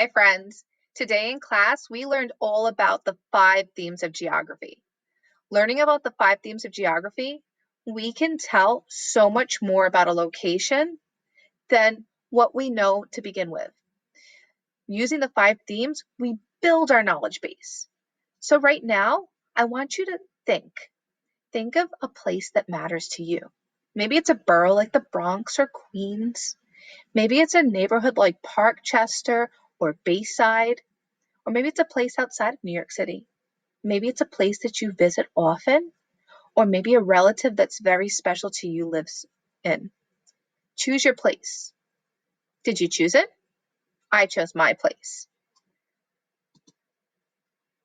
Hi, friends. Today in class, we learned all about the 5 themes of geography. Learning about the 5 themes of geography, we can tell so much more about a location than what we know to begin with. Using the 5 themes, we build our knowledge base. So right now, I want you to think of a place that matters to you. Maybe it's a borough like the Bronx or Queens. Maybe it's a neighborhood like Parkchester or Bayside. Or maybe it's a place outside of New York City. Maybe it's a place that you visit often, or maybe a relative that's very special to you lives in. Choose your place. Did you choose it? I chose my place.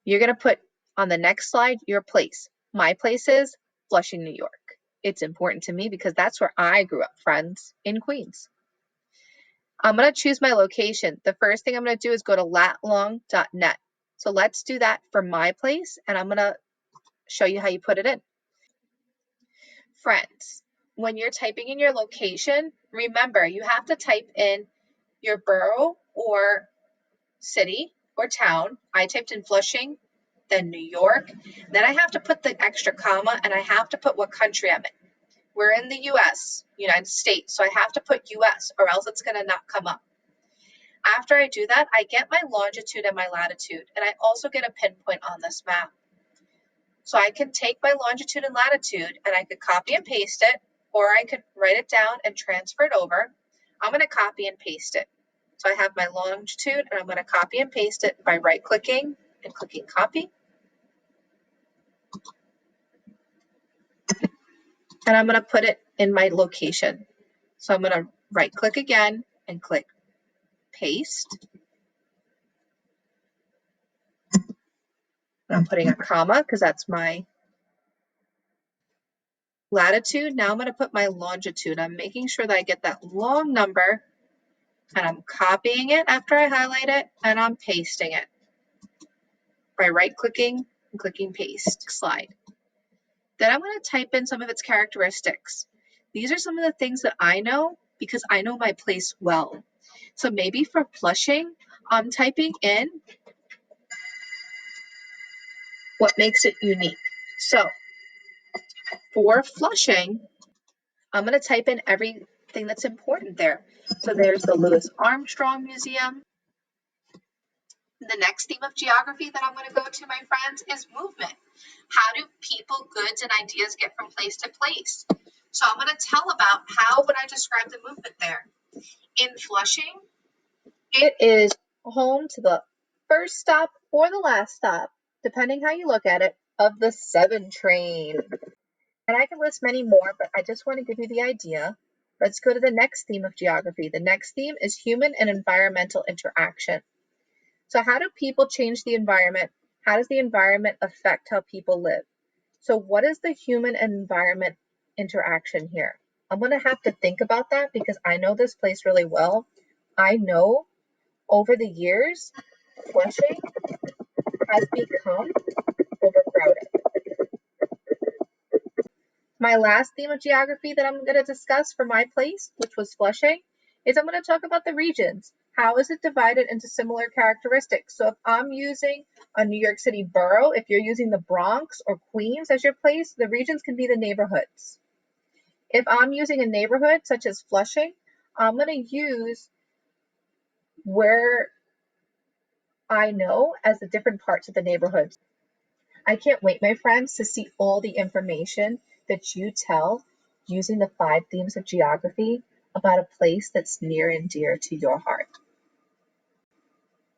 You're going to put on the next slide your place. My place is Flushing, New York. It's important to me because that's where I grew up, friends, in Queens. I'm going to choose my location. The first thing I'm going to do is go to latlong.net. So let's do that for my place, and I'm going to show you how you put it in. Friends, when you're typing in your location, remember you have to type in your borough or city or town. I typed in Flushing, then New York. Then I have to put the extra comma, and I have to put what country I'm in. We're in the US, United States, so I have to put US or else it's going to not come up. After I do that, I get my longitude and my latitude, and I also get a pinpoint on this map. So I can take my longitude and latitude and I could copy and paste it, or I could write it down and transfer it over. I'm going to copy and paste it. So I have my longitude and I'm going to copy and paste it by right-clicking and clicking copy. And I'm going to put it in my location. So I'm going to right-click again and click paste. I'm putting a comma because that's my latitude. Now I'm going to put my longitude. I'm making sure that I get that long number, and I'm copying it after I highlight it, and I'm pasting it by right-clicking and clicking paste. Slide. Then I'm going to type in some of its characteristics. These are some of the things that I know because I know my place well. So maybe for Flushing, I'm typing in what makes it unique. So for Flushing, I'm going to type in everything that's important there. So there's the Louis Armstrong Museum. The next theme of geography that I'm going to go to, my friends, is movement. How do people, goods, and ideas get from place to place? So I'm going to tell about how would I describe the movement there. In Flushing, it is home to the first stop or the last stop, depending how you look at it, of the 7 train. And I can list many more, but I just want to give you the idea. Let's go to the next theme of geography. The next theme is human and environmental interaction. So how do people change the environment? How does the environment affect how people live? So what is the human and environment interaction here? I'm going to have to think about that because I know this place really well. I know over the years, Flushing has become overcrowded. My last theme of geography that I'm going to discuss for my place, which was Flushing, is I'm going to talk about the regions. How is it divided into similar characteristics? So if I'm using a New York City borough, if you're using the Bronx or Queens as your place, the regions can be the neighborhoods. If I'm using a neighborhood such as Flushing, I'm going to use where I know as the different parts of the neighborhood. I can't wait, my friends, to see all the information that you tell using the 5 themes of geography about a place that's near and dear to your heart.